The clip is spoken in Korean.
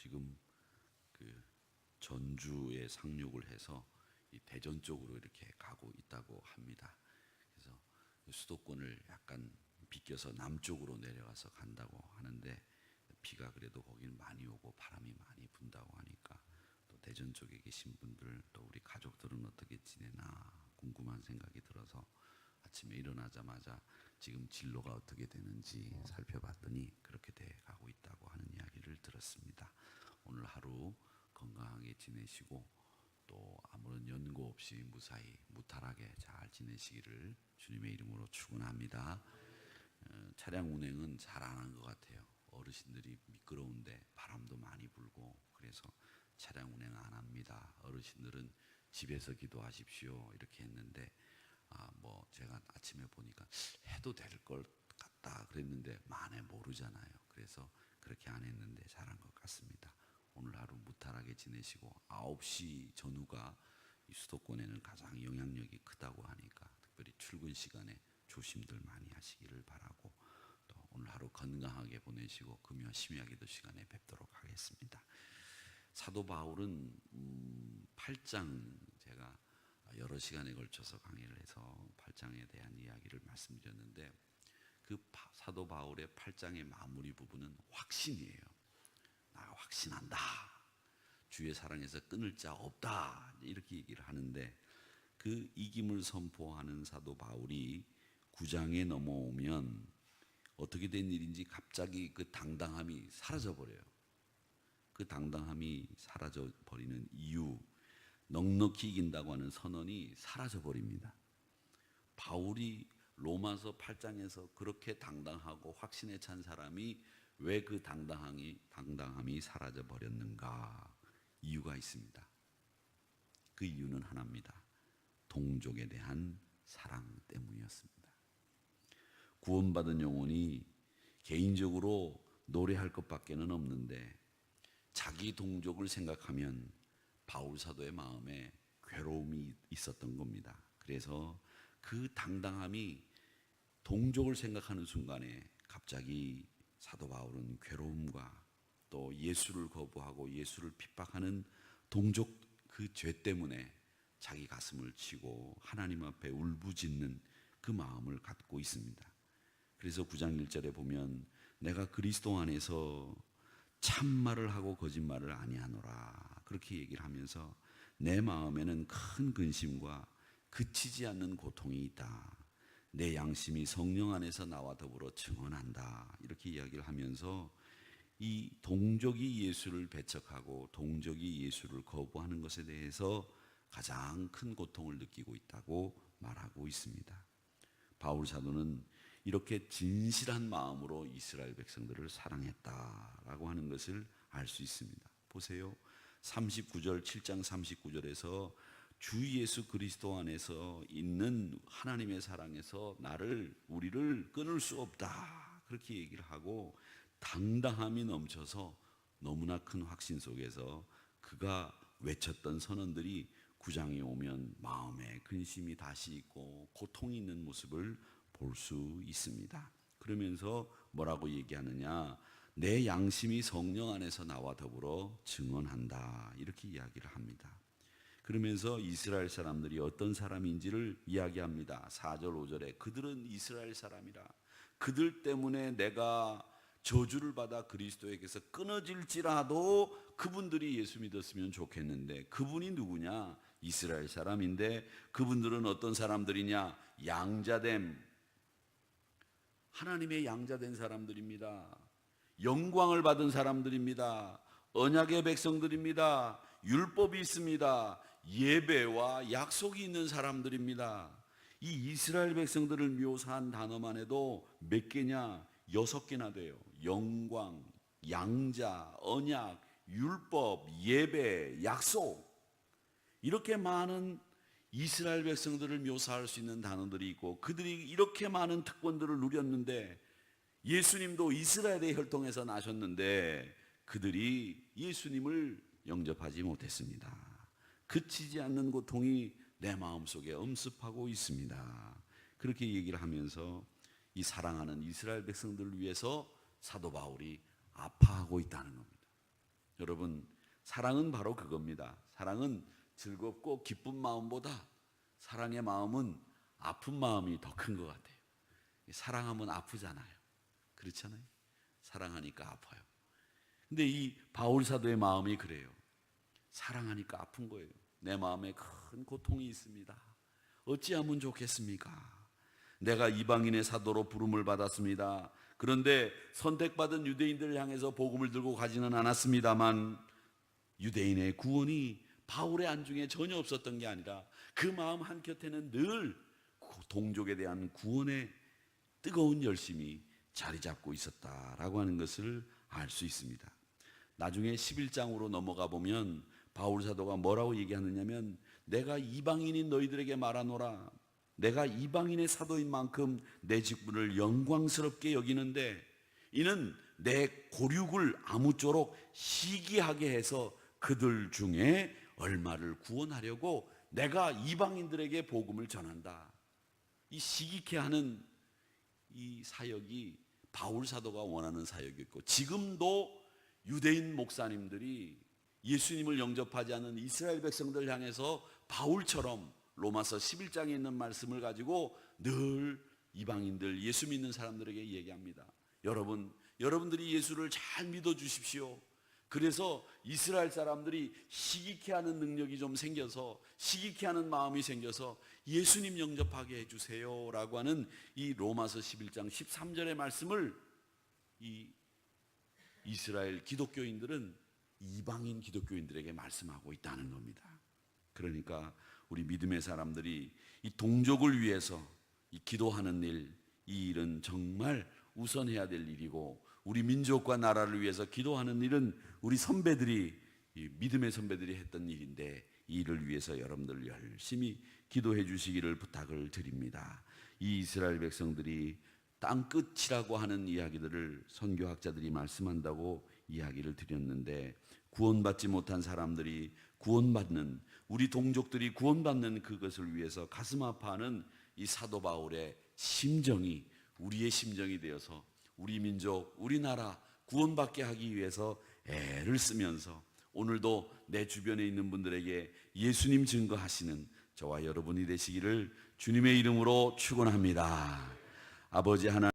지금 그 전주에 상륙을 해서 이 대전 쪽으로 이렇게 가고 있다고 합니다. 그래서 수도권을 약간 비껴서 남쪽으로 내려가서 간다고 하는데, 비가 그래도 거기는 많이 오고 바람이 많이 분다고 하니까 또 대전 쪽에 계신 분들, 또 우리 가족들은 어떻게 지내나 궁금한 생각이 들어서 아침에 일어나자마자 지금 진로가 어떻게 되는지 살펴봤더니 그렇게 돼 가고 있다고 하는 이야기를 들었습니다. 오늘 하루 건강하게 지내시고 또 아무런 연고 없이 무사히 무탈하게 잘 지내시기를 주님의 이름으로 축원합니다. 차량 운행은 잘 안 한 것 같아요. 어르신들이 미끄러운데 바람도 많이 불고 그래서 차량 운행 안 합니다. 어르신들은 집에서 기도하십시오 이렇게 했는데, 제가 아침에 보니까 해도 될 것 같다 그랬는데 만에 모르잖아요. 그래서 그렇게 안 했는데 잘한 것 같습니다. 오늘 하루 무탈하게 지내시고 9시 전후가 이 수도권에는 가장 영향력이 크다고 하니까 특별히 출근 시간에 조심들 많이 하시기를 바라고, 또 오늘 하루 건강하게 보내시고 금요 심야기도 시간에 뵙도록 하겠습니다. 사도 바울은 8장, 제가 여러 시간에 걸쳐서 강의를 해서 8장에 대한 이야기를 말씀드렸는데, 그 사도 바울의 8장의 마무리 부분은 확신이에요. 나 확신한다. 주의 사랑에서 끊을 자 없다. 이렇게 얘기를 하는데, 그 이김을 선포하는 사도 바울이 9장에 넘어오면 어떻게 된 일인지 갑자기 그 당당함이 사라져 버려요. 그 당당함이 사라져 버리는 이유, 넉넉히 이긴다고 하는 선언이 사라져 버립니다. 바울이 로마서 8장에서 그렇게 당당하고 확신에 찬 사람이 왜 그 당당함이 사라져 버렸는가? 이유가 있습니다. 그 이유는 하나입니다. 동족에 대한 사랑 때문이었습니다. 구원받은 영혼이 개인적으로 노래할 것밖에는 없는데 자기 동족을 생각하면 바울 사도의 마음에 괴로움이 있었던 겁니다. 그래서 그 당당함이 동족을 생각하는 순간에 갑자기 사도 바울은 괴로움과 또 예수를 거부하고 예수를 핍박하는 동족 그 죄 때문에 자기 가슴을 치고 하나님 앞에 울부짖는 그 마음을 갖고 있습니다. 그래서 9장 1절에 보면 내가 그리스도 안에서 참말을 하고 거짓말을 아니하노라 그렇게 얘기를 하면서 내 마음에는 큰 근심과 그치지 않는 고통이 있다. 내 양심이 성령 안에서 나와 더불어 증언한다. 이렇게 이야기를 하면서 이 동족이 예수를 배척하고 동족이 예수를 거부하는 것에 대해서 가장 큰 고통을 느끼고 있다고 말하고 있습니다. 바울 사도는 이렇게 진실한 마음으로 이스라엘 백성들을 사랑했다라고 하는 것을 알 수 있습니다. 보세요. 39절, 7장 39절에서 주 예수 그리스도 안에서 있는 하나님의 사랑에서 우리를 끊을 수 없다. 그렇게 얘기를 하고 당당함이 넘쳐서 너무나 큰 확신 속에서 그가 외쳤던 선언들이 9장에 오면 마음에 근심이 다시 있고 고통이 있는 모습을 볼 수 있습니다. 그러면서 뭐라고 얘기하느냐? 내 양심이 성령 안에서 나와 더불어 증언한다. 이렇게 이야기를 합니다. 그러면서 이스라엘 사람들이 어떤 사람인지를 이야기합니다. 4절 5절에 그들은 이스라엘 사람이라. 그들 때문에 내가 저주를 받아 그리스도에게서 끊어질지라도 그분들이 예수 믿었으면 좋겠는데, 그분이 누구냐? 이스라엘 사람인데 그분들은 어떤 사람들이냐? 양자됨, 하나님의 양자된 사람들입니다. 영광을 받은 사람들입니다. 언약의 백성들입니다. 율법이 있습니다. 예배와 약속이 있는 사람들입니다. 이 이스라엘 백성들을 묘사한 단어만 해도 몇 개냐? 6개나 돼요. 영광, 양자, 언약, 율법, 예배, 약속. 이렇게 많은 이스라엘 백성들을 묘사할 수 있는 단어들이 있고, 그들이 이렇게 많은 특권들을 누렸는데, 예수님도 이스라엘의 혈통에서 나셨는데 그들이 예수님을 영접하지 못했습니다. 그치지 않는 고통이 내 마음속에 엄습하고 있습니다. 그렇게 얘기를 하면서 이 사랑하는 이스라엘 백성들을 위해서 사도 바울이 아파하고 있다는 겁니다. 여러분, 사랑은 바로 그겁니다. 사랑은 즐겁고 기쁜 마음보다 사랑의 마음은 아픈 마음이 더 큰 것 같아요. 사랑하면 아프잖아요. 그렇잖아요. 사랑하니까 아파요. 근데 이 바울 사도의 마음이 그래요. 사랑하니까 아픈 거예요. 내 마음에 큰 고통이 있습니다. 어찌하면 좋겠습니까? 내가 이방인의 사도로 부름을 받았습니다. 그런데 선택받은 유대인들을 향해서 복음을 들고 가지는 않았습니다만 유대인의 구원이 바울의 안중에 전혀 없었던 게 아니라 그 마음 한켠에는 늘 동족에 대한 구원의 뜨거운 열심이 자리 잡고 있었다라고 하는 것을 알 수 있습니다. 나중에 11장으로 넘어가 보면 바울 사도가 뭐라고 얘기하느냐면 내가 이방인인 너희들에게 말하노라. 내가 이방인의 사도인 만큼 내 직분을 영광스럽게 여기는데 이는 내 고륙을 아무쪼록 시기하게 해서 그들 중에 얼마를 구원하려고 내가 이방인들에게 복음을 전한다. 이 시기케 하는 이 사역이 바울 사도가 원하는 사역이었고, 지금도 유대인 목사님들이 예수님을 영접하지 않는 이스라엘 백성들 향해서 바울처럼 로마서 11장에 있는 말씀을 가지고 늘 이방인들, 예수 믿는 사람들에게 얘기합니다. 여러분들이 예수를 잘 믿어주십시오. 그래서 이스라엘 사람들이 시기케 하는 능력이 좀 생겨서, 시기케 하는 마음이 생겨서 예수님 영접하게 해주세요 라고 하는 이 로마서 11장 13절의 말씀을 이 이스라엘 기독교인들은 이방인 기독교인들에게 말씀하고 있다는 겁니다. 그러니까 우리 믿음의 사람들이 이 동족을 위해서 이 기도하는 일, 이 일은 정말 우선해야 될 일이고, 우리 민족과 나라를 위해서 기도하는 일은 우리 선배들이, 이 믿음의 선배들이 했던 일인데, 이 일을 위해서 여러분들 열심히 기도해 주시기를 부탁을 드립니다. 이 이스라엘 백성들이 땅 끝이라고 하는 이야기들을 선교학자들이 말씀한다고 이야기를 드렸는데, 구원받지 못한 사람들이 구원받는, 우리 동족들이 구원받는 그것을 위해서 가슴 아파하는 이 사도 바울의 심정이 우리의 심정이 되어서 우리 민족, 우리나라 구원받게 하기 위해서 애를 쓰면서 오늘도 내 주변에 있는 분들에게 예수님 증거하시는 저와 여러분이 되시기를 주님의 이름으로 축원합니다. 아버지 하나님,